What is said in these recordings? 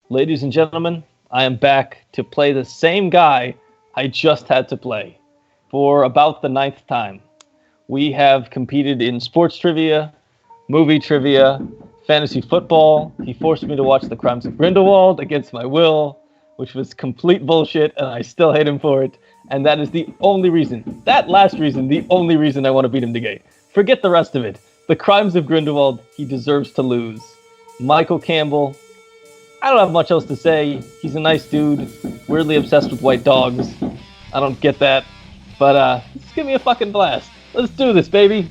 Ladies and gentlemen, I am back to play the same guy I just had to play for about the 9th time. We have competed in sports trivia, movie trivia, fantasy football. He forced me to watch The Crimes of Grindelwald against my will, which was complete bullshit, and I still hate him for it. And that is the only reason, the only reason I want to beat him today. Forget the rest of it. The Crimes of Grindelwald, he deserves to lose. Michael Campbell, I don't have much else to say. He's a nice dude, weirdly obsessed with white dogs. I don't get that, but just give me a fucking blast. Let's do this, baby.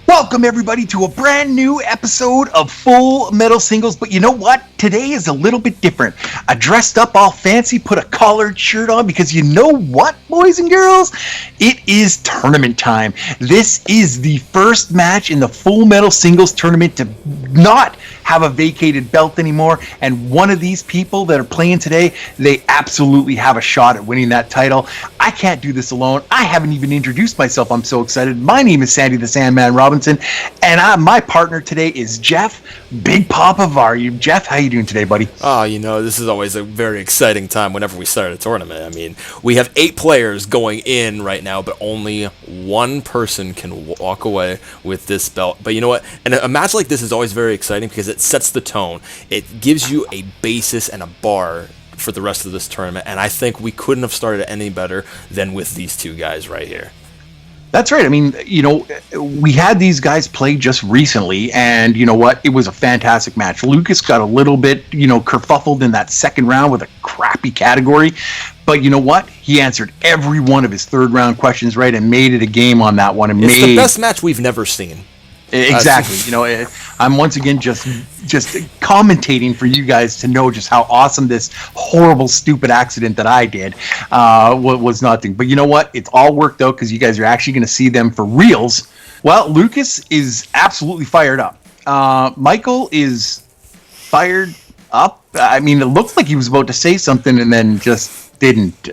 Welcome, everybody, to a brand new episode of Full Metal Singles. But you know what? Today is a little bit different. I dressed up all fancy, put a collared shirt on, because you know what, boys and girls? It is tournament time. This is the first match in the Full Metal Singles tournament to not have a vacated belt anymore. And one of these people that are playing today, they absolutely have a shot at winning that title. I can't do this alone. I haven't even introduced myself. I'm so excited. My name is Sandy the Sandman Robinson, and my partner today is Jeff, Big Papa Varyu. Jeff, how you doing today, buddy? Oh, this is always a very exciting time whenever we start a tournament. I mean, we have 8 players going in right now, but only one person can walk away with this belt. But you know what? And a match like this is always very exciting because it sets the tone. It gives you a basis and a bar for the rest of this tournament, and I think we couldn't have started any better than with these two guys right here. That's right. I mean, we had these guys play just recently, and you know what? It was a fantastic match. Lucas got a little bit, kerfuffled in that second round with a crappy category, but you know what? He answered every one of his third round questions right and made it a game on that one. It's the best match we've never seen. Exactly. I'm once again just commentating for you guys to know just how awesome this horrible, stupid accident that I did was nothing. But you know what? It's all worked out because you guys are actually going to see them for reals. Well, Lucas is absolutely fired up. Michael is fired up. I mean, it looked like he was about to say something and then just didn't.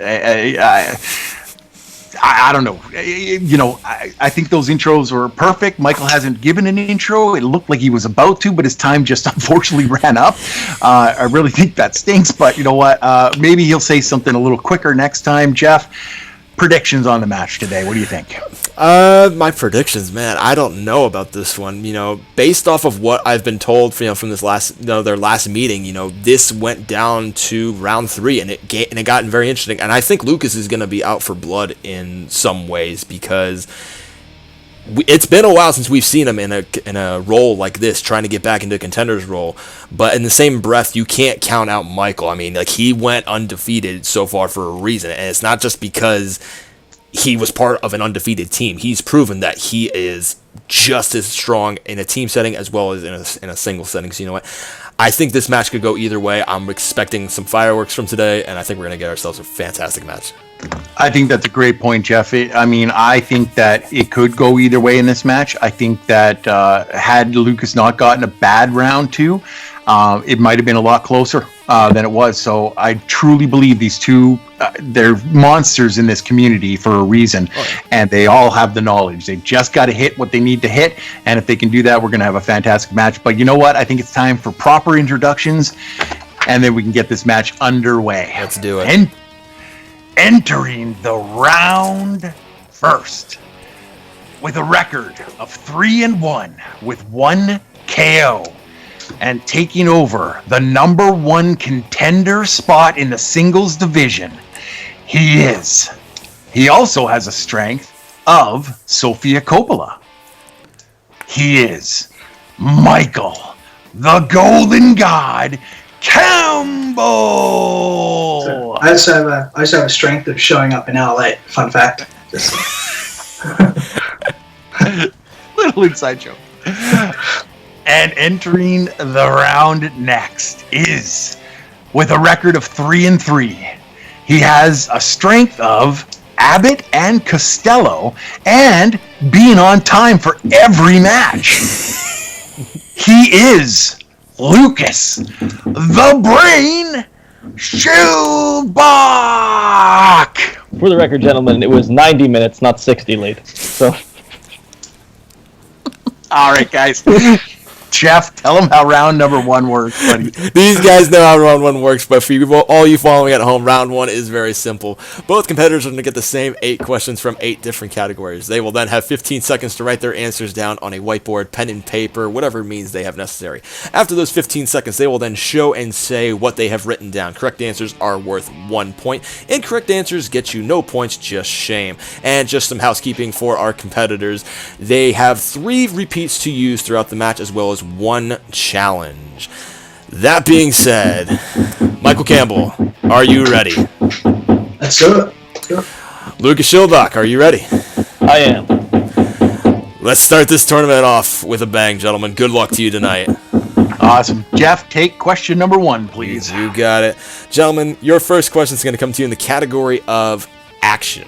I don't know. I think those intros were perfect. Michael hasn't given an intro. It looked like he was about to, but his time just unfortunately ran up. I really think that stinks, but you know what? Maybe he'll say something a little quicker next time. Jeff, predictions on the match today. What do you think? My predictions, man, I don't know about this one. Based off of what I've been told, from this their last meeting, this went down to round 3, and it got very interesting. And I think Lucas is going to be out for blood in some ways because it's been a while since we've seen him in a role like this, trying to get back into a contender's role. But in the same breath, you can't count out Michael. I mean, he went undefeated so far for a reason, and it's not just because he was part of an undefeated team. He's proven that he is just as strong in a team setting as well as in a single setting. So you know what? I think this match could go either way. I'm expecting some fireworks from today, and I think we're going to get ourselves a fantastic match. I think that's a great point, Jeff. I think that it could go either way in this match. I think that had Lucas not gotten a bad round 2, it might have been a lot closer than it was. So I truly believe these two, they're monsters in this community for a reason, and they all have the knowledge. They just got to hit what they need to hit, and if they can do that, we're going to have a fantastic match. But you know what? I think it's time for proper introductions, and then we can get this match underway. Let's do it. And entering the round first with a record of 3-1 with 1 KO. And taking over the number 1 contender spot in the singles division, he also has a strength of Sofia Coppola. He is Michael, the Golden God Campbell. So I also have a strength of showing up in LA. Fun fact. Little inside joke. And entering the round next is, with a record of 3-3, he has a strength of Abbott and Costello and being on time for every match. He is Lucas, the Brain Schildbach. For the record, gentlemen, it was 90 minutes, not 60 late. So, All right, guys. Jeff, tell them how round number 1 works, buddy. These guys know how round 1 works, but for you, all you following at home, round 1 is very simple. Both competitors are going to get the same 8 questions from 8 different categories. They will then have 15 seconds to write their answers down on a whiteboard, pen and paper, whatever means they have necessary. After those 15 seconds, they will then show and say what they have written down. Correct answers are worth 1 point. Incorrect answers get you no points, just shame. And just some housekeeping for our competitors. They have 3 repeats to use throughout the match, as well as 1 challenge. That being said, Michael Campbell, are you ready? Let's do it. Lucas Schildbach, are you ready? I am. Let's start this tournament off with a bang, gentlemen. Good luck to you tonight. Awesome. Jeff, take question number 1, please. You got it. Gentlemen, your first question is going to come to you in the category of action.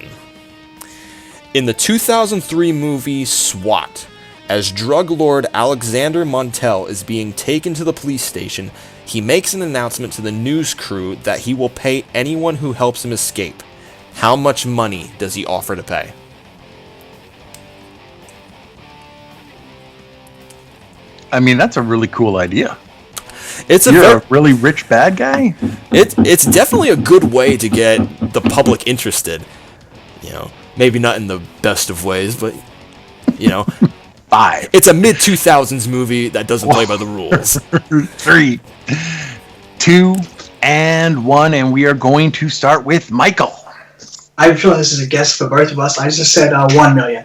In the 2003 movie SWAT, as drug lord Alexander Montel is being taken to the police station, he makes an announcement to the news crew that he will pay anyone who helps him escape. How much money does he offer to pay? I mean, that's a really cool idea. You're a really rich bad guy? It's definitely a good way to get the public interested. You know, maybe not in the best of ways, but, you know... 5. It's a mid-2000s movie that doesn't play by the rules. 3, 2, and 1, and we are going to start with Michael. I have a feeling this is a guess for both of us. I just said 1 million.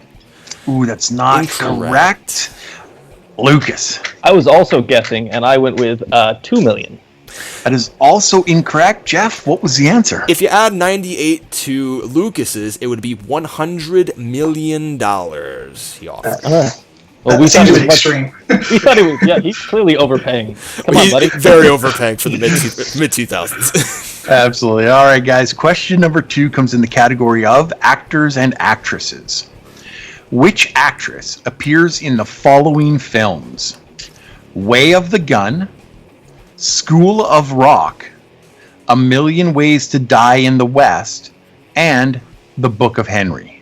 Ooh, that's not correct. Lucas. I was also guessing, and I went with 2 million. That is also incorrect. Jeff, what was the answer? If you add 98 to Lucas's, it would be $100 million he offered. Well, That seems a bit extreme. We thought he was, yeah, he's clearly overpaying. Come on, buddy. Very overpaying for the mid-2000s. Absolutely. All right, guys. Question number 2 comes in the category of actors and actresses. Which actress appears in the following films? Way of the Gun, School of Rock, A Million Ways to Die in the West, and The Book of Henry.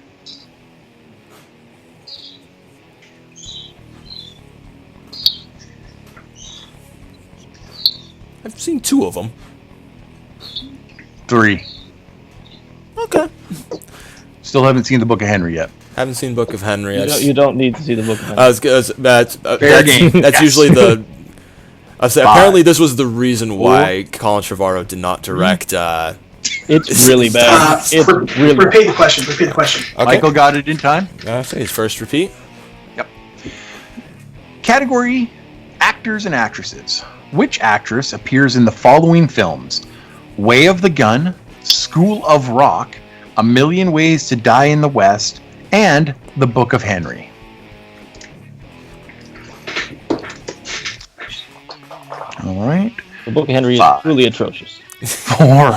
I've seen 2 of them. 3. Okay. Still haven't seen The Book of Henry yet. Haven't seen Book of Henry. You don't need to see the Book of Henry. Fair game. That's Yes. usually the... apparently this was the reason why Colin Trevorrow did not direct... It's really bad. It's really bad. Repeat the question. Okay. Michael got it in time. His first repeat. Yep. Category actors and actresses. Which actress appears in the following films? Way of the Gun, School of Rock, A Million Ways to Die in the West, and The Book of Henry. All right. The Book of Henry is truly atrocious. 4,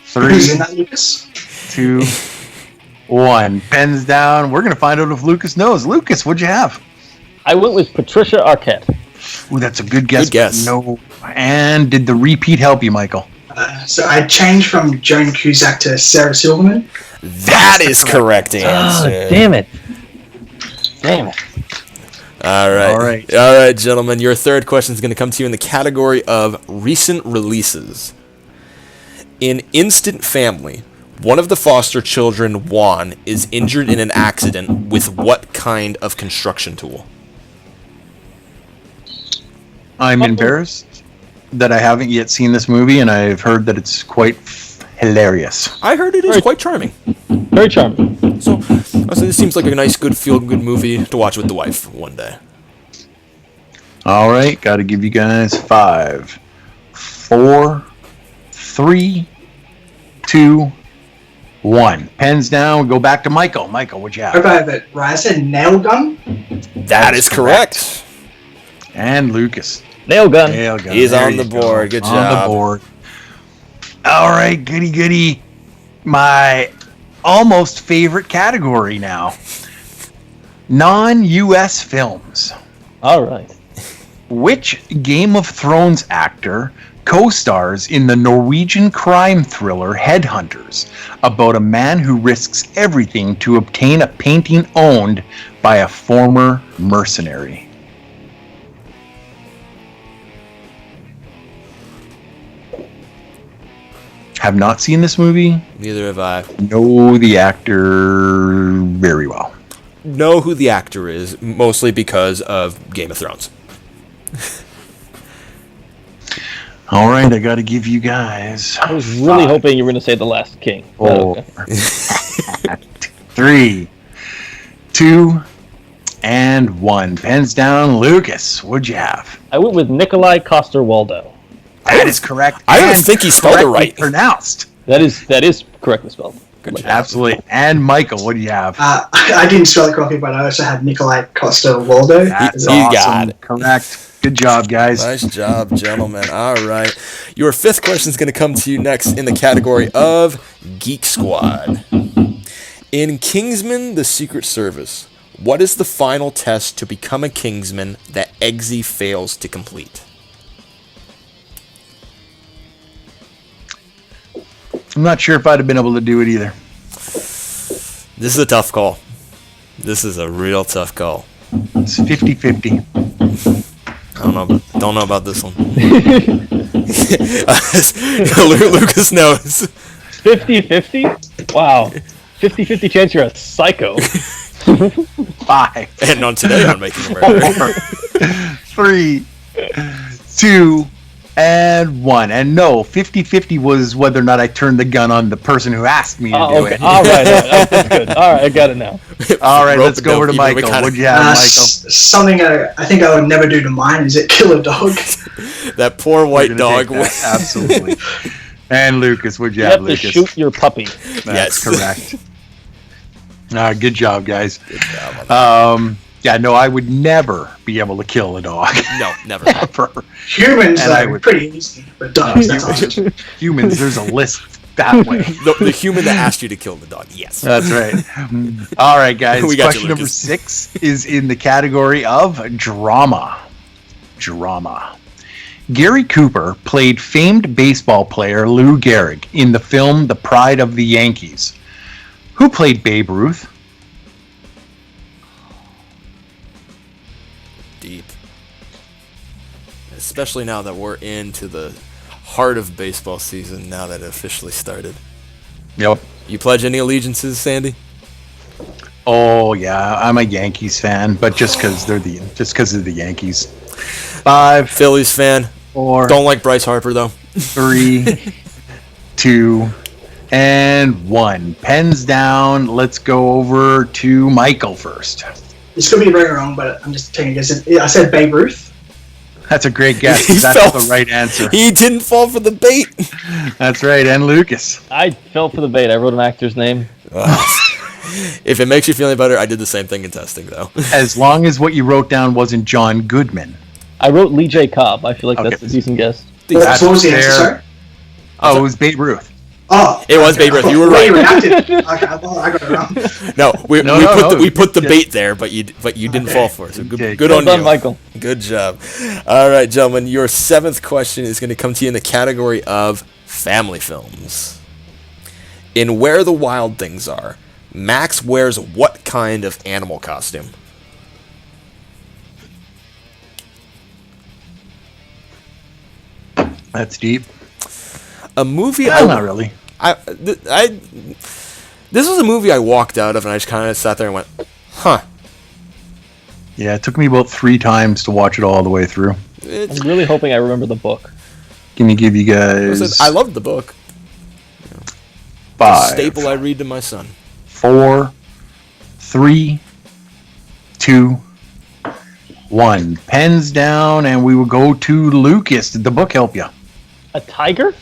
3, Who's in that, Lucas? 2, 1. Pens down. We're going to find out if Lucas knows. Lucas, what'd you have? I went with Patricia Arquette. Ooh, that's a good guess. Good guess. No. And did the repeat help you, Michael? So I changed from Joan Cusack to Sarah Silverman. That is correct answer. Damn it. All right, gentlemen. Your third question is going to come to you in the category of recent releases. In Instant Family, one of the foster children, Juan, is injured in an accident with what kind of construction tool? I'm embarrassed that I haven't yet seen this movie, and I've heard that it's quite hilarious. I heard it is quite charming. Very charming. So this seems like a nice, good, feel-good movie to watch with the wife one day. All right, got to give you guys 5, 4, 3, 2, 1. Pens down. We go back to Michael. Michael, what'd you have? Right, I said nail gun. That is correct. And Lucas. Nail gun. He's There on the you board. go. Good On job. the board. All right, goody. My almost favorite category now. Non-U.S. films. All right. Which Game of Thrones actor co-stars in the Norwegian crime thriller Headhunters, about a man who risks everything to obtain a painting owned by a former mercenary. Have not seen this movie. Neither have I. Know the actor very well. Know who the actor is, mostly because of Game of Thrones. All right, I got to give you guys. I was really hoping you were going to say The Last King. Four, Okay. 3, 2, and 1. Pens down, Lucas. What'd you have? I went with Nikolai Coster-Waldau. That is correct. I don't and think he spelled it correctly right. Pronounced. That is correctly spelled. Good job. Absolutely. And Michael, what do you have? I didn't spell it correctly, but I also had Nikolai Coster-Waldau. That's he awesome. got it. Correct. Good job, guys. Nice job, gentlemen. All right. Your fifth question is going to come to you next in the category of Geek Squad. In Kingsman: The Secret Service, what is the final test to become a Kingsman that Eggsy fails to complete? I'm not sure if I'd have been able to do it either. This is a tough call. This is a real tough call. It's 50-50. Don't know about this one. Lucas knows. 50-50? Wow. 50-50 chance you're a psycho. 5, And on today, I'm making a murder. 3, 2, and 1. And no, 50-50 was whether or not I turned the gun on the person who asked me to do Okay. it. All right. That's good. All right, I got it now. All right, Rope let's go over to dope, Michael. kinda- What'd you have, Michael? Something I think I would never do to mine is it kill a dog. That poor We're white gonna dog. take that, absolutely. And Lucas, what'd you You have, have to Lucas? shoot your puppy. That's Yes. correct. Good job, guys. Good job on that. Yeah, no, I would never be able to kill a dog. No, never. Ever. Humans And I are would- pretty easy, but dogs, that's awesome. Humans, there's a list that way. The human that asked you to kill the dog. Yes. That's right. All right, guys. We got you, Question number Lucas. 6 is in the category of drama. Drama. Gary Cooper played famed baseball player Lou Gehrig in the film The Pride of the Yankees. Who played Babe Ruth? Deep. Especially now that we're into the heart of baseball season, now that it officially started. Yep. You pledge any allegiances, Sandy? Oh yeah, I'm a Yankees fan, but just because of the Yankees. 5, Phillies fan. 4, Don't like Bryce Harper, though. 3, 2, and 1. Pens down. Let's go over to Michael first. This could be very wrong, but I'm just taking a guess. I said Babe Ruth. That's a great guess. He That's fell- the right answer. He didn't fall for the bait. That's right. And Lucas. I fell for the bait. I wrote an actor's name. If it makes you feel any better, I did the same thing in testing, though. As long as what you wrote down wasn't John Goodman. I wrote Lee J. Cobb. I feel like Okay. that's a decent guess. That's What was the answer, fair. sorry? Oh, it was Babe Ruth. Oh, It was Babe Ruth. You were Well, right. reacted. Okay, I got it wrong. No, we No. put the bait there, but you didn't fall for it. So good, Okay. good Well on done, you, Michael. Good job. All right, gentlemen, your 7th question is going to come to you in the category of family films. In Where the Wild Things Are, Max wears what kind of animal costume? That's deep. A movie No, not really. This was a movie I walked out of, and I just kind of sat there and went, huh. Yeah, it took me about 3 times to watch it all the way through. It's, I'm really hoping I remember the book. Can you give you guys I loved the book. It's a 5, staple I read to my son. 4, 3, 2, 1. Pens down, and we will go to Lucas. Did the book help you? A tiger?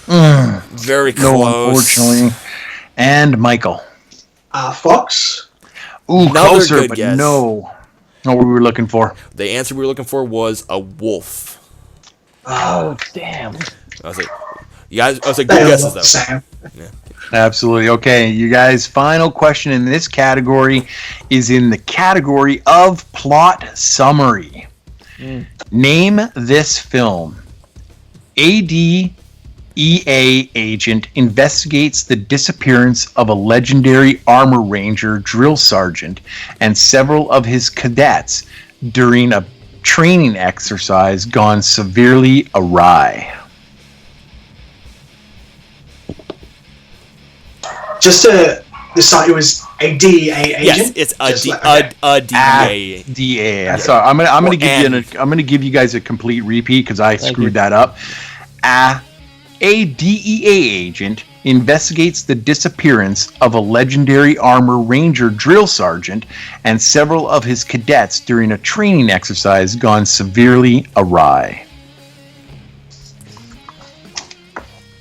Very No, close. unfortunately. And Michael. Fox. Ooh, Another closer, good but guess. no. Not what we were looking for. The answer we were looking for was a wolf. Oh, damn. I was like, good guesses though. Sam. Absolutely. Okay, you guys, final question in this category is in the category of plot summary. Name this film. ADEA agent investigates the disappearance of a legendary armor ranger drill sergeant and several of his cadets during a training exercise gone severely awry. Just to decide, it was a DEA agent. Yes, it's a DEA. DEA. Sorry, I'm gonna give you guys a complete repeat because I screwed that up. A DEA agent investigates the disappearance of a legendary armor ranger drill sergeant and several of his cadets during a training exercise gone severely awry.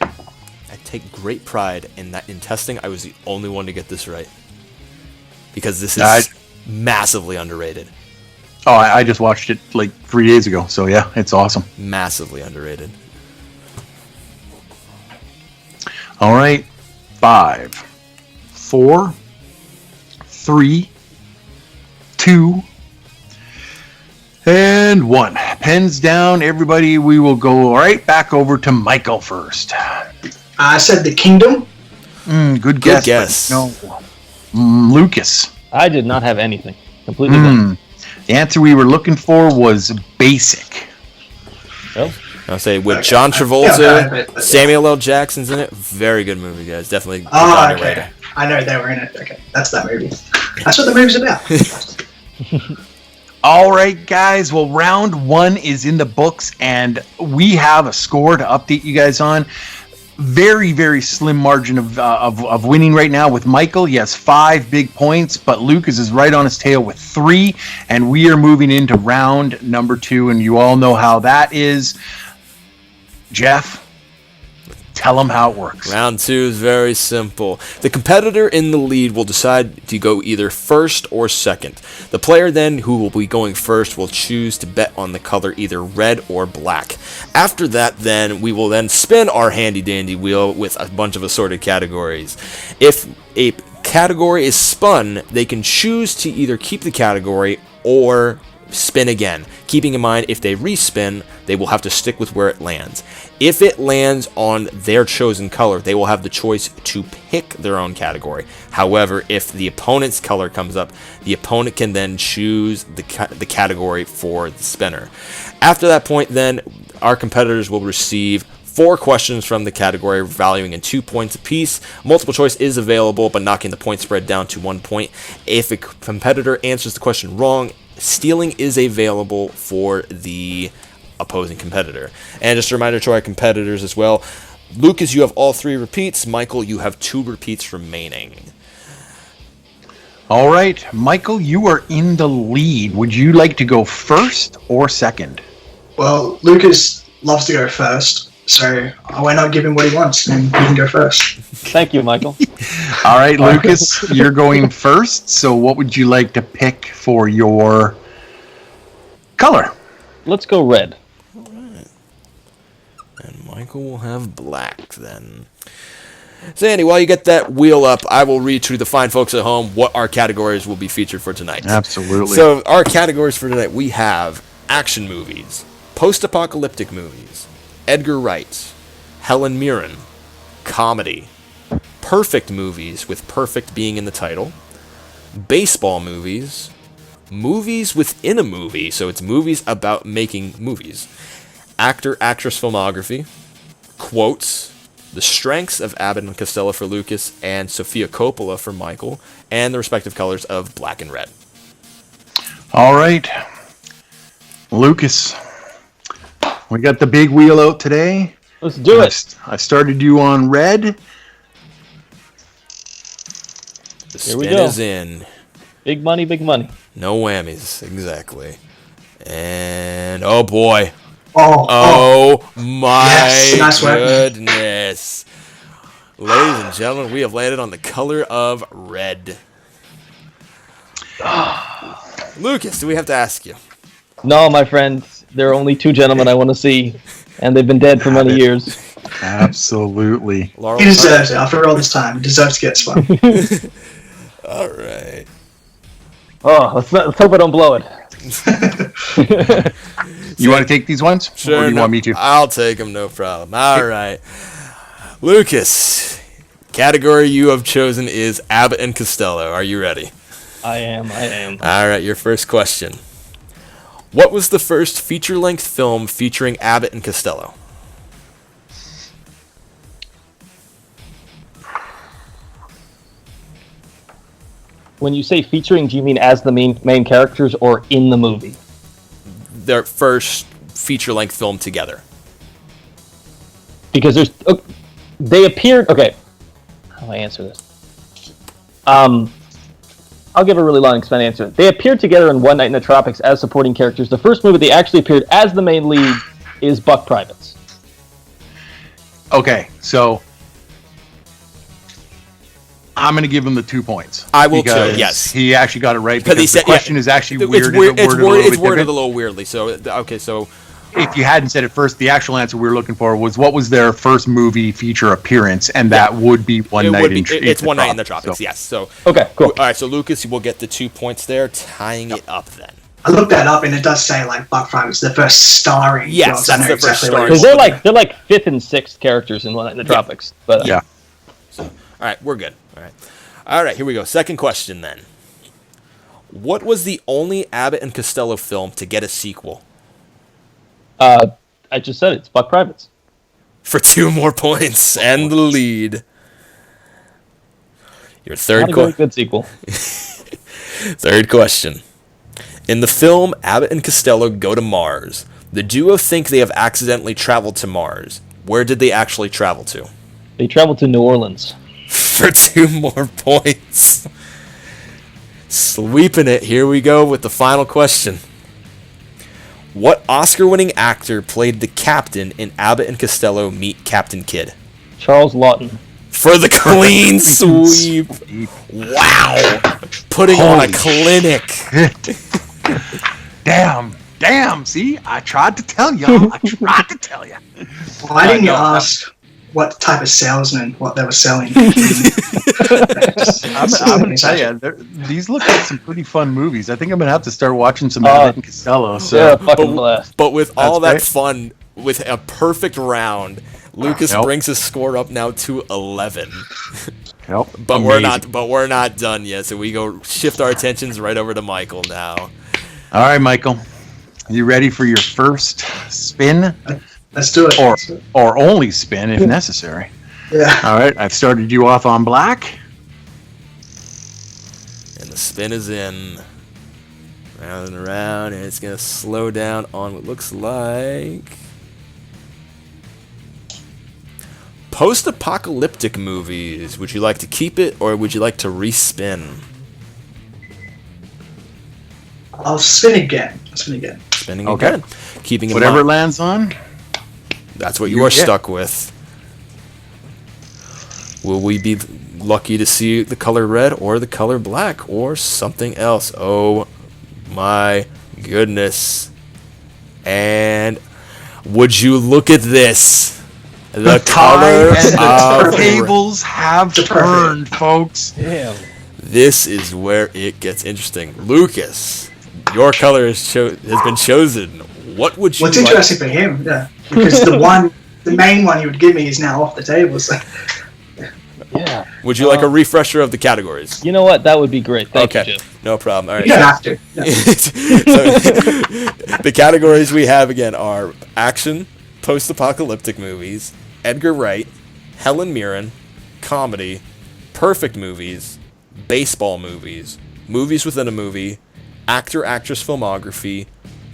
I take great pride in that in testing. I was the only one to get this right because this is massively underrated. Oh, I just watched it like 3 days ago, so yeah, it's awesome. Massively underrated. All right, 5, 4, 3, 2, and 1. Pens down, everybody. We will go right back over to Michael first. I said The Kingdom. Good guess. No, Lucas. I did not have anything. Completely done. The answer we were looking for was Basic. Well, I'll say with John Travolta, Samuel L. Jackson's in it. Very good movie, guys. Definitely. Oh, okay. I know they were in it. Okay, that's that movie. That's what the movie's about. All right, guys. Well, round 1 is in the books, and we have a score to update you guys on. Very, very slim margin of winning right now with Michael. He has 5 big points, but Lucas is right on his tail with 3, and we are moving into round number 2, and you all know how that is. Jeff, tell them how it works. Round 2 is very simple. The competitor in the lead will decide to go either first or second. The player then who will be going first will choose to bet on the color either red or black. After that, then we will then spin our handy dandy wheel with a bunch of assorted categories. If a category is spun, they can choose to either keep the category or spin again. Keeping in mind, if they respin, they will have to stick with where it lands. If it lands on their chosen color, they will have the choice to pick their own category. However, if the opponent's color comes up, the opponent can then choose the category for the spinner. After that point, then, our competitors will receive 4 questions from the category, valuing in 2 points apiece. Multiple choice is available, but knocking the point spread down to 1 point. If a competitor answers the question wrong, stealing is available for the opposing competitor. And just a reminder to our competitors as well, Lucas, you have all 3 repeats. Michael, you have 2 repeats remaining. All right, Michael, you are in the lead. Would you like to go first or second? Well, Lucas loves to go first, so why not give him what he wants and he can go first. thank you, Michael. All right, Lucas, you're going first. So what would you like to pick for your color? Let's go red. All right. And Michael will have black then. Sandy, while you get that wheel up, I will read to the fine folks at home what our categories will be featured for tonight. Absolutely. So our categories for tonight, we have action movies, post-apocalyptic movies, Edgar Wright, Helen Mirren, comedy, perfect movies with perfect being in the title, baseball movies, movies within a movie, so it's movies about making movies, actor-actress filmography, quotes, the strengths of Abbott and Costello for Lucas, and Sofia Coppola for Michael, and the respective colors of black and red. All right, Lucas, we got the big wheel out today. Let's do it. I started you on red. The Here we spin go. is in. Big money, big money. No whammies, exactly. And, oh boy. Oh. My Yes, nice work. goodness. Ladies and gentlemen, we have landed on the color of red. Lucas, do we have to ask you? No, my friend. There are only 2 gentlemen I want to see, and they've been dead for many years. Absolutely. Laurel, He deserves it. After all this time, he deserves to get spun. all right. Oh, let's hope I don't blow it. You want to take these ones? Sure. Or do you want me to? I'll take them, no problem. All right. Lucas, category you have chosen is Abbott and Costello. Are you ready? I am. All right, your first question. What was the first feature-length film featuring Abbott and Costello? When you say featuring, do you mean as the main characters or in the movie? Their first feature-length film together. Because they appeared. Okay, how do I answer this? I'll give a really long explained answer. They appeared together in One Night in the Tropics as supporting characters. The first movie they actually appeared as the main lead is Buck Privates. Okay, so I'm going to give him the 2 points. I will too, yes. He actually got it right because he said, the question is actually it's worded a little weirdly. So, okay, so... If you hadn't said it first, the actual answer we were looking for was what was their first movie feature appearance, and that would be One Night in the Tropics. It's One Night in the Tropics, yes. So okay, cool. All right, so Lucas, you will get the 2 points there, tying it up then. I looked that up, and it does say like Buck Privates, the first starring. Yes, that's the first starring. Because they're like fifth and sixth characters in One Night in the Tropics. But yeah. So, all right, we're good. All right, here we go. Second question then. What was the only Abbott and Costello film to get a sequel? I just said it's Buck Privates. For 2 more points and the lead. Your third good sequel. Third question. In the film Abbott and Costello Go to Mars, the duo think they have accidentally traveled to Mars. Where did they actually travel to? They traveled to New Orleans. For 2 more points. Sweeping it. Here we go with the final question. What Oscar-winning actor played the captain in Abbott and Costello Meet Captain Kidd? Charles Lawton. For the clean sweep. Wow. Putting on a clinic. Damn. See, I tried to tell y'all. Why didn't you ask what type of salesman, what they were selling? I'm going to tell you, these look like some pretty fun movies. I think I'm going to have to start watching some Abbott and Costello. So. Fucking blast. But with all that fun, with a perfect round, Lucas brings his score up now to 11. Yep. But we're not done yet. So we go shift our attentions right over to Michael now. All right, Michael. You ready for your first spin? Let's do it. Or only spin if necessary. Yeah. All right, I've started you off on black. And the spin is in. Round and around, and it's going to slow down on what looks like post-apocalyptic movies. Would you like to keep it, or would you like to respin? I'll spin again. Spinning again. Keeping whatever it lands on. That's what you are stuck with. Will we be lucky to see the color red or the color black or something else? Oh my goodness. And would you look at this? The color and the tables have turned, folks. Damn. This is where it gets interesting. Lucas, your color has been chosen. What would you What's interesting for him, yeah. Because the main one you would give me is now off the table. So. Yeah. Would you like a refresher of the categories? You know what? That would be great. Thank you, Jim. No problem. All right. You don't have to. No. The categories we have again are action, post-apocalyptic movies, Edgar Wright, Helen Mirren, comedy, perfect movies, baseball movies, movies within a movie, actor-actress filmography,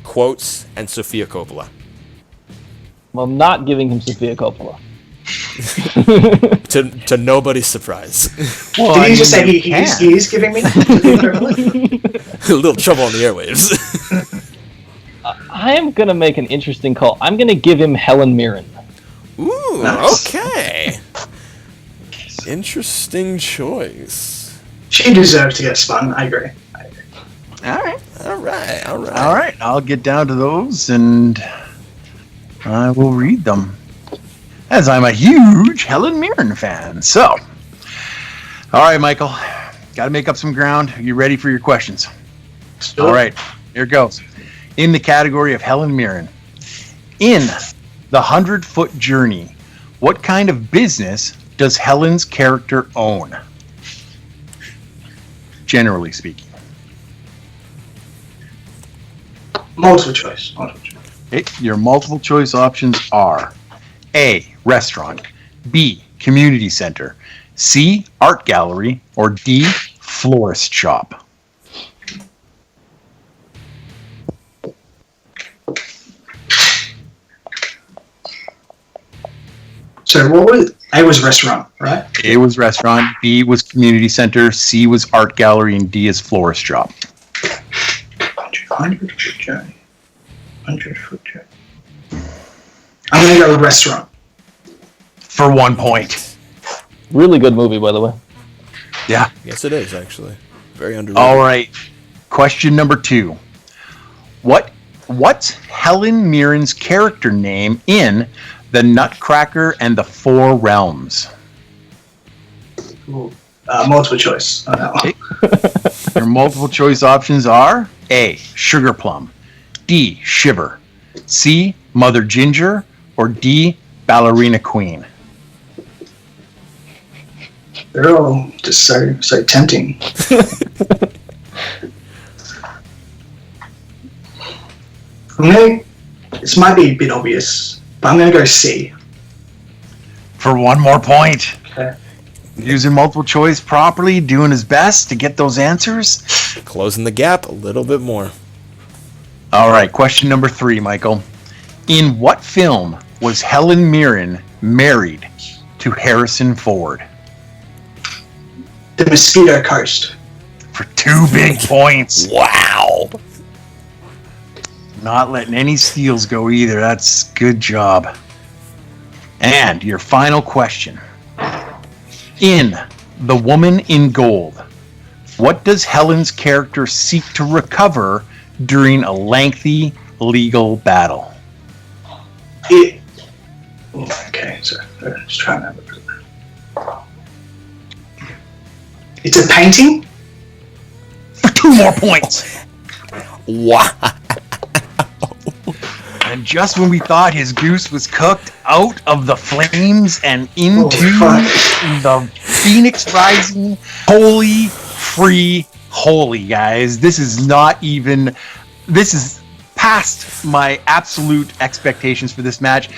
quotes, and Sofia Coppola. Well, I'm not giving him Sofia Coppola. to nobody's surprise. Well, did he just say he is giving me? A little trouble on the airwaves. I am going to make an interesting call. I'm going to give him Helen Mirren. Ooh, nice. Okay. Interesting choice. She deserves to get spun. I agree. All right. I'll get down to those and I will read them, as I'm a huge Helen Mirren fan. So, all right, Michael, got to make up some ground. Are you ready for your questions? Sure. All right, here goes. In the category of Helen Mirren, In The 100-Foot Journey, what kind of business does Helen's character own? Generally speaking. Multiple choice. Okay, your multiple choice options are A, restaurant, B, community center, C, art gallery, or D, florist shop. So what was it? A was restaurant, right? A was restaurant, B was community center, C was art gallery, and D is florist shop. 100-foot journey. 100-foot journey. I'm going to go with restaurant. For 1 point. Really good movie, by the way. Yeah. Yes, it is, actually. Very underrated. All right. Question number 2. What's Helen Mirren's character name in The Nutcracker and the Four Realms? Ooh. Multiple choice on that one. Your multiple choice options are A, Sugar Plum, D, Shiver, C, Mother Ginger, or D, Ballerina Queen. They're all just so tempting. This might be a bit obvious, but I'm going to go C. For 1 more point. Okay. Using multiple choice properly, doing his best to get those answers. Closing the gap a little bit more. All right, question number 3, Michael. In what film was Helen Mirren married to Harrison Ford? The Mosquito Coast. For 2 big points. Wow. Not letting any steals go either. That's good job. And your final question. In The Woman in Gold, what does Helen's character seek to recover during a lengthy legal battle? Okay, so just trying to remember. It's a painting? For 2 more points. Wow. And just when we thought his goose was cooked, out of the flames and into the Phoenix Rising, holy, free, holy, guys. This is past my absolute expectations for this match.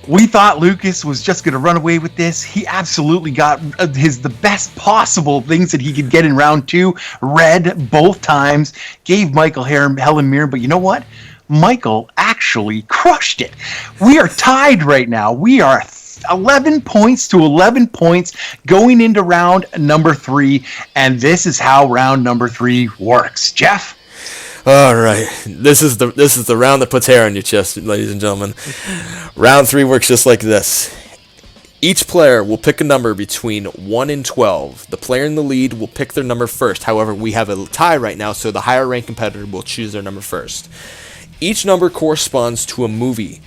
We thought Lucas was just going to run away with this. He absolutely got the best possible things that he could get in round 2. Read both times, gave Michael Helen Mirren, but you know what? Michael actually crushed it. We are tied right now. We are 11 points to 11 points going into round number 3, and this is how round number 3 works. Jeff? All right, this is the round that puts hair on your chest, ladies and gentlemen. Round 3 works just like this. Each player will pick a number between 1 and 12. The player in the lead will pick their number first. However, we have a tie right now, so the higher ranked competitor will choose their number first. Each number corresponds to a movie.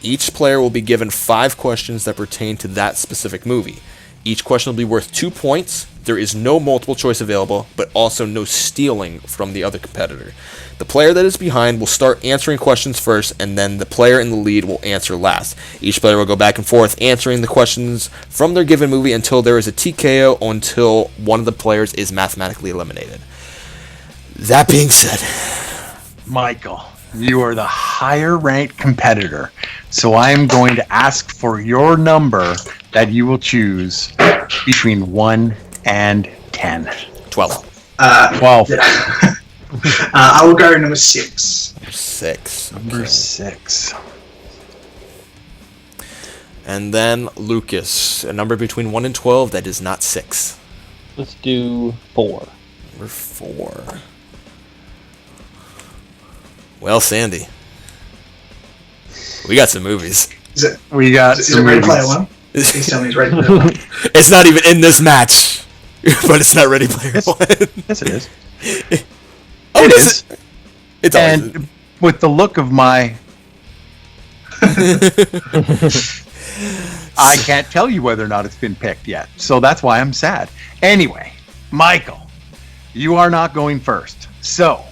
Each player will be given 5 questions that pertain to that specific movie. Each question will be worth 2 points. There is no multiple choice available, but also no stealing from the other competitor. The player that is behind will start answering questions first, and then the player in the lead will answer last. Each player will go back and forth answering the questions from their given movie until there is a TKO or until one of the players is mathematically eliminated. That being said, Michael, you are the higher ranked competitor, so I am going to ask for your number that you will choose between 1 and 10. 12. 12. I will go number 6. 6. Number 6. And then Lucas, a number between 1 and 12 that is not 6. Let's do 4. Number 4. Well, Sandy, we got some movies. Is it some Ready movies. Player One? Please tell me it's Ready Player One. It's not even in this match, but it's not Ready Player One. Yes, it is. Oh, it is. It's always. And with the look of my... I can't tell you whether or not it's been picked yet, so that's why I'm sad. Anyway, Michael, you are not going first. So,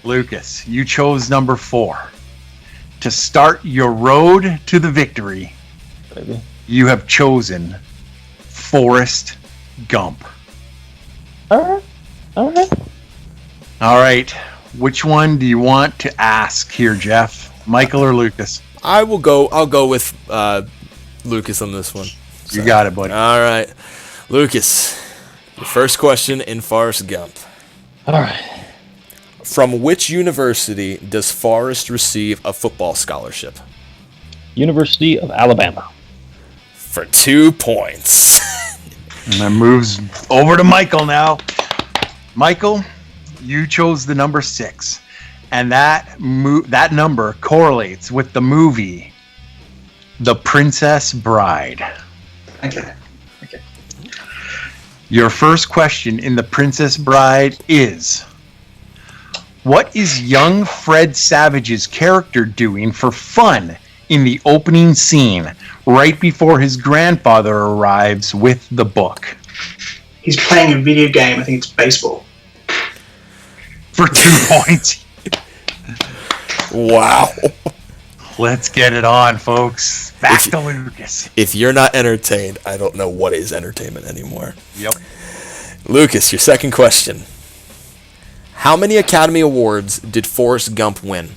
Lucas, you chose number 4. to start your road to the victory, Baby. you have chosen Forrest Gump. All right. All right. Which one do you want to ask here, Jeff? Michael or Lucas? I'll go with Lucas on this one. You got it, buddy. All right. Lucas, your first question in Forrest Gump. All right. From which university does Forrest receive a football scholarship? University of Alabama. For 2 points. And that moves over to Michael now. Michael, you chose the number 6. And that number correlates with the movie The Princess Bride. Okay. Your first question in The Princess Bride is, what is young Fred Savage's character doing for fun in the opening scene right before his grandfather arrives with the book? He's playing a video game. I think it's baseball. For 2 points. Wow. Let's get it on, folks. Back to Lucas. If you're not entertained, I don't know what is entertainment anymore. Yep. Lucas, your second question. How many Academy Awards did Forrest Gump win?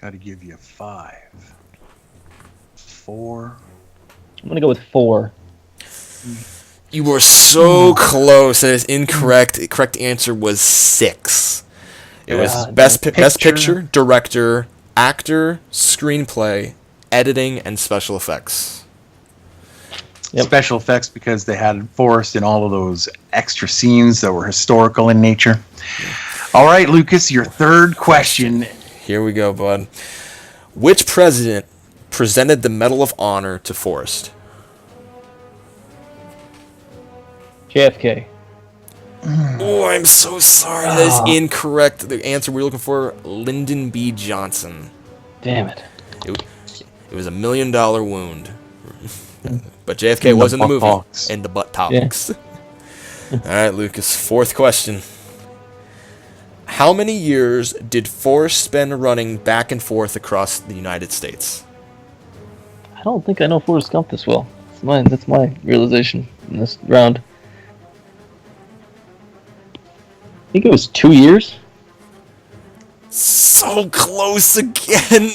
Got to give you 5. 4. I'm gonna go with 4. You were so close, and it's incorrect. The correct answer was 6. It was best picture, director, actor, screenplay, editing, and special effects. Yep. Special effects because they had Forrest in all of those extra scenes that were historical in nature. All right, Lucas, your third question. Here we go, bud. Which president presented the Medal of Honor to Forrest? JFK. Oh, I'm so sorry. That is incorrect. The answer we were looking for, Lyndon B. Johnson. Damn it. It was $1 million wound. But JFK was in the movie. Buttocks. And the butt topics. All right, Lucas. Fourth question. How many years did Forrest spend running back and forth across the United States? I don't think I know Forrest Gump this well. That's my realization in this round. I think it was 2 years. So close again.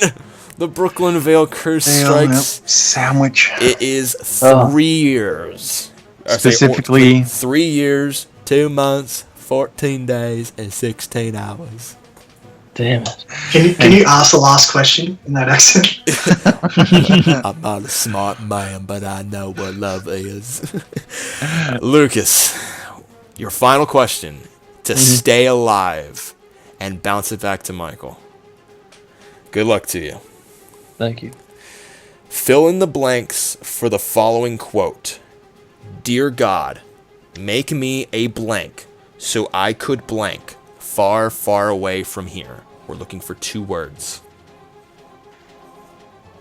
The Brooklyn Vale curse strikes. Sandwich. It is 3 years. Specifically, 3 years, 2 months, 14 days, and 16 hours. Damn it. Can you ask the last question in that accent? I'm not a smart man, but I know what love is. Lucas, your final question to stay alive and bounce it back to Michael. Good luck to you. Thank you. Fill in the blanks for the following quote. Dear God, make me a blank so I could blank far, far away from here. We're looking for 2 words.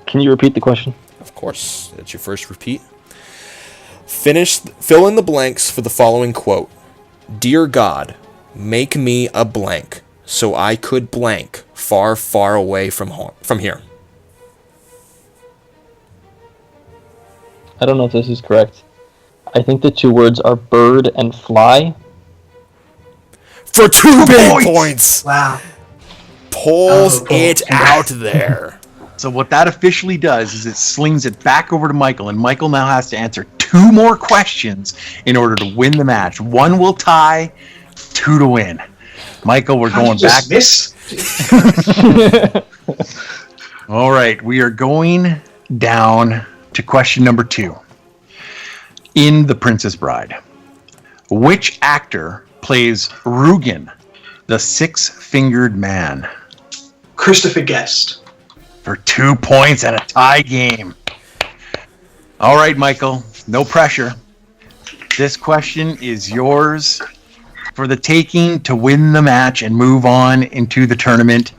Can you repeat the question? Of course, that's your first repeat. Fill in the blanks for the following quote. Dear God, make me a blank so I could blank far, far away from here. I don't know if this is correct. I think the 2 words are bird and fly. For 2 big points! Wow. Pulls it out there. So what that officially does is it slings it back over to Michael, and Michael now has to answer 2 more questions in order to win the match. 1 will tie, 2 to win. Michael, we're going back. Miss? All right, we are going down to question number 2. In The Princess Bride, which actor plays Rugen, the 6-fingered man? Christopher Guest. For 2 points and a tie game. All right, Michael, no pressure. This question is yours for the taking to win the match and move on into the tournament.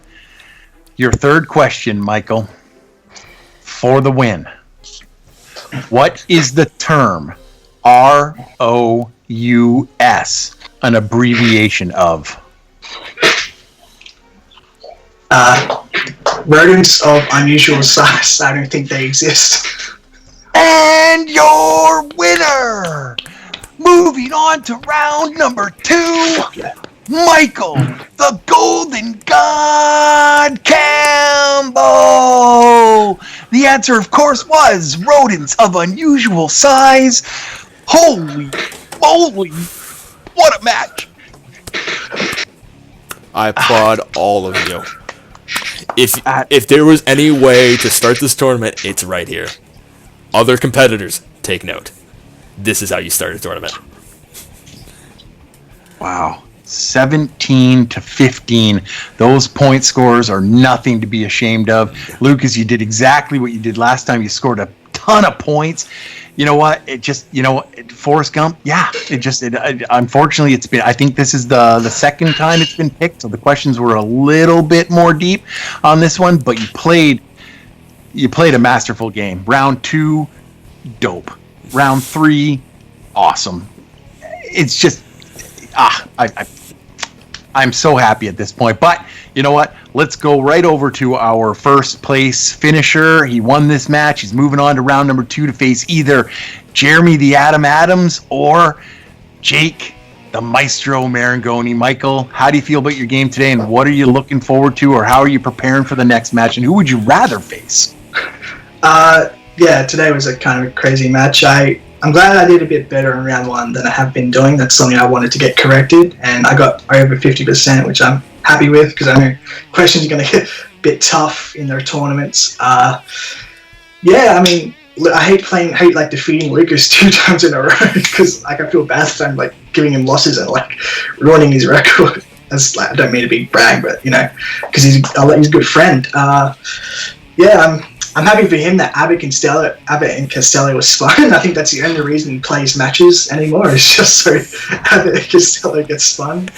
Your third question, Michael. for the win. What is the term ROUS an abbreviation of? Rodents of unusual size. I don't think they exist. And your winner! Moving on to round number 2, Michael, the Golden God Campbell! The answer, of course, was rodents of unusual size. Holy moly! What a match! I applaud all of you. If there was any way to start this tournament, it's right here. Other competitors, take note. This is how you start a tournament. Wow. 17-15. Those point scores are nothing to be ashamed of. Lucas, you did exactly what you did last time. You scored a ton of points. You know what? Forrest Gump, unfortunately, it's been, I think this is the second time it's been picked, so the questions were a little bit more deep on this one, but you played a masterful game. Round 2, dope. Round 3, awesome. It's just, I'm so happy at this point. But you know what? Let's go right over to our first place finisher. He won this match. He's moving on to round number 2 to face either Jeremy the Atom Adams or Jake the Maestro Marangoni. Michael, how do you feel about your game today, and what are you looking forward to, or how are you preparing for the next match, and who would you rather face? Yeah, today was a kind of a crazy match. I'm glad I did a bit better in round 1 than I have been doing. That's something I wanted to get corrected, and I got over 50%, which I'm happy with, because I know questions are going to get a bit tough in their tournaments. Yeah, I mean, I hate defeating Lucas 2 times in a row, because I feel bad that I'm giving him losses and ruining his record. That's I don't mean to be brag, but because he's a good friend. Yeah, I'm happy for him that Abbott and Costello was spun. I think that's the only reason he plays matches anymore, is just so Abbott and Costello gets spun.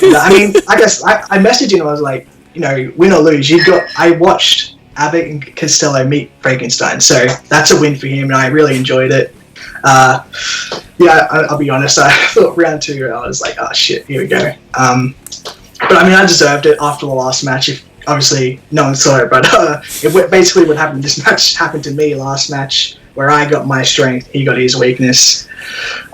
I mean, I guess I messaged him. I was like, win or lose, I watched Abbott and Costello meet Frankenstein, so that's a win for him, and I really enjoyed it. Yeah, I'll be honest. I thought round 2, I was like, oh shit, here we go. But I mean, I deserved it after the last match. Obviously, no one saw it, but basically what happened. This match happened to me last match, where I got my strength, he got his weakness.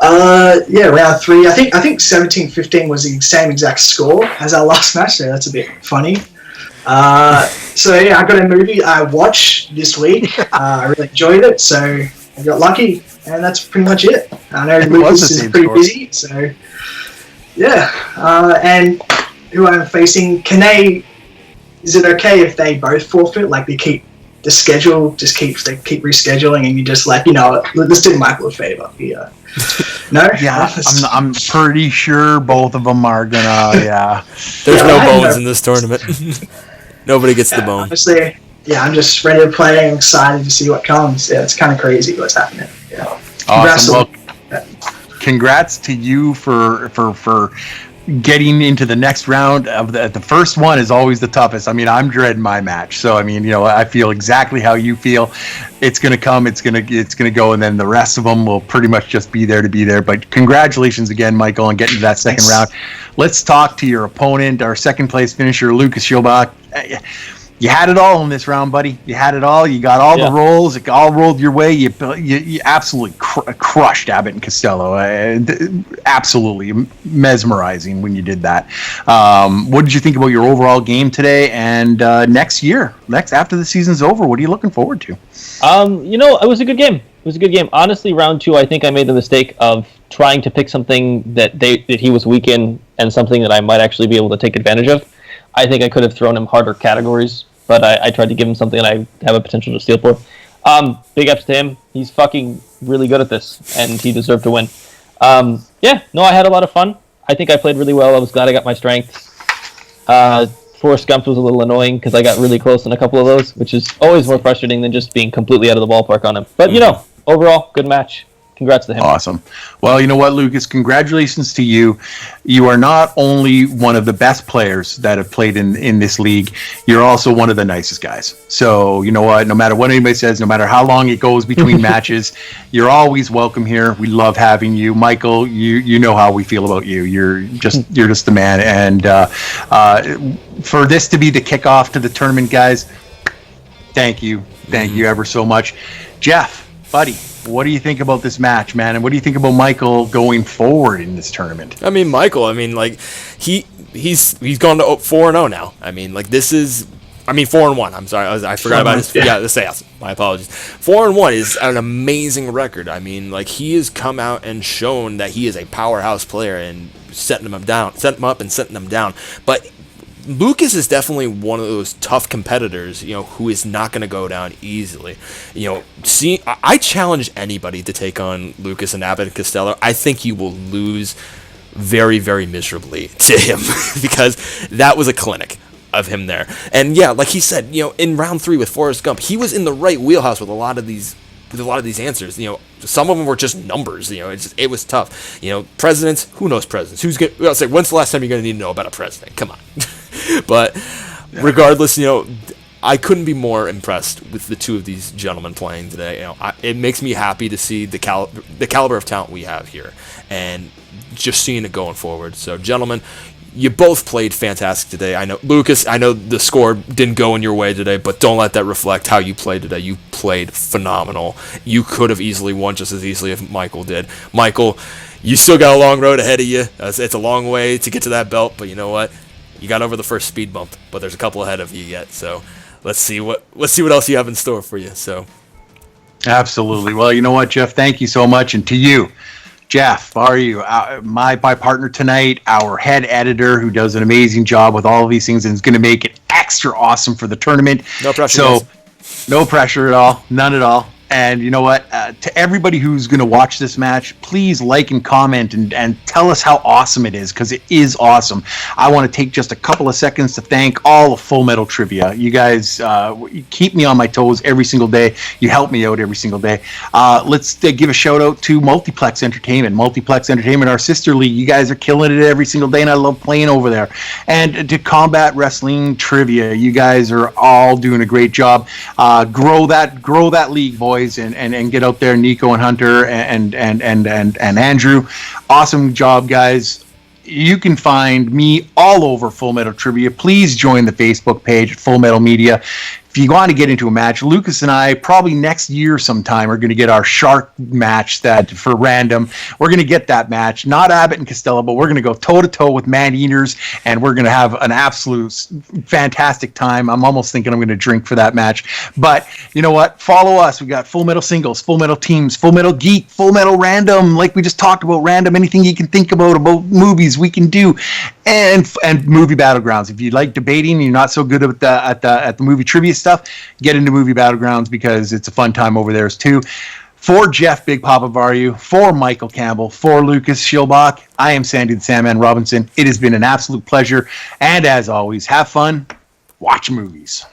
Yeah, round 3. I think 17-15 was the same exact score as our last match, so that's a bit funny. So yeah, I got a movie I watched this week. I really enjoyed it, so I got lucky, and that's pretty much it. I know Lucas is pretty busy, so yeah. And who I'm facing, is it okay if they both forfeit? They keep the schedule, they keep rescheduling, and you just let's do Michael a favor here. No? Yeah, I'm pretty sure both of them are gonna. Yeah. There's no bones in this tournament. Nobody gets the bone. Honestly, yeah, I'm just ready to play and excited to see what comes. Yeah, it's kind of crazy what's happening. Yeah. Awesome. Congrats to you for getting into the next round of the first one is always the toughest. I mean, I'm dreading my match, so I mean, I feel exactly how you feel. It's gonna come, it's gonna go, and then the rest of them will pretty much just be there to be there. But congratulations again, Michael, on getting to that second round. Let's talk to your opponent, our second place finisher, Lucas Schildbach. You had it all in this round, buddy. You had it all. You got all the rolls. It all rolled your way. You absolutely crushed Abbott and Costello. Absolutely mesmerizing when you did that. What did you think about your overall game today? And next after the season's over, what are you looking forward to? It was a good game. It was a good game. Honestly, round 2, I think I made the mistake of trying to pick something that he was weak in, and something that I might actually be able to take advantage of. I think I could have thrown him harder categories, but I tried to give him something that I have a potential to steal for. Big ups to him. He's fucking really good at this, and he deserved to win. I had a lot of fun. I think I played really well. I was glad I got my strengths. Forrest Gump was a little annoying because I got really close in a couple of those, which is always more frustrating than just being completely out of the ballpark on him. But, overall, good match. congrats to him. Awesome. Well, you know what, Lucas? Congratulations to you. You are not only one of the best players that have played in this league, you're also one of the nicest guys. So, you know what? No matter what anybody says, no matter how long it goes between matches, you're always welcome here. We love having you. Michael, you know how we feel about you. You're just the man. And for this to be the kickoff to the tournament, guys, thank you. Thank you ever so much. Jeff, buddy, what do you think about this match, man? And what do you think about Michael going forward in this tournament? I mean, Michael, like he's gone to 4-0 now. I mean, like 4-1. I'm sorry, I forgot about his. Yeah, the sales. My apologies. 4-1 is an amazing record. I mean, like he has come out and shown that he is a powerhouse player and setting them up and setting them down. But Lucas is definitely one of those tough competitors, who is not going to go down easily. I challenge anybody to take on Lucas and Abbott and Costello. I think you will lose very, very miserably to him because that was a clinic of him there. And yeah, like he said, in round 3 with Forrest Gump, he was in the right wheelhouse with a lot of these answers. Some of them were just numbers. It was tough. Presidents. Who knows presidents? I'll say, when's the last time you're going to need to know about a president? Come on. But regardless, I couldn't be more impressed with the two of these gentlemen playing today. It makes me happy to see the caliber of talent we have here, and just seeing it going forward. So, gentlemen, you both played fantastic today. I know, Lucas, the score didn't go in your way today, but don't let that reflect how you played today. You played phenomenal. You could have easily won just as easily if Michael did. Michael, you still got a long road ahead of you. It's a long way to get to that belt, but you know what? You got over the first speed bump, but there's a couple ahead of you yet. So let's see what else you have in store for you. So, absolutely. Well, you know what, Jeff? Thank you so much, and to you, Jeff, are you my partner tonight, our head editor, who does an amazing job with all of these things and is going to make it extra awesome for the tournament. No pressure. So, no pressure at all, none at all. And you know what? To everybody who's going to watch this match, please like and comment and tell us how awesome it is, because it is awesome. I want to take just a couple of seconds to thank all of Full Metal Trivia. You guys you keep me on my toes every single day. You help me out every single day. Let's give a shout out to Multiplex Entertainment. Multiplex Entertainment, our sister league. You guys are killing it every single day, and I love playing over there. And to Combat Wrestling Trivia, you guys are all doing a great job. Grow that league, boys. And get out there, Nico and Hunter and Andrew. Awesome job, guys. You can find me all over Full Metal Trivia. Please join the Facebook page at Full Metal Media. If you want to get into a match, Lucas and I probably next year sometime are going to get our shark match that for random. We're going to get that match, not Abbott and Costello, but we're going to go toe to toe with man eaters, and we're going to have an absolute fantastic time. I'm almost thinking I'm going to drink for that match. But you know what? Follow us. We got Full Metal Singles, Full Metal Teams, Full Metal Geek, Full Metal Random. Like we just talked about, random. Anything you can think about movies, we can do, and movie battlegrounds. If you like debating and you're not so good at the movie trivia stuff, get into movie battlegrounds, because it's a fun time over there too. For Jeff Big Papa Varu, for Michael Campbell, for Lucas Schildbach, I am Sandy the Sandman Robinson. It has been an absolute pleasure, and as always, have fun, watch movies.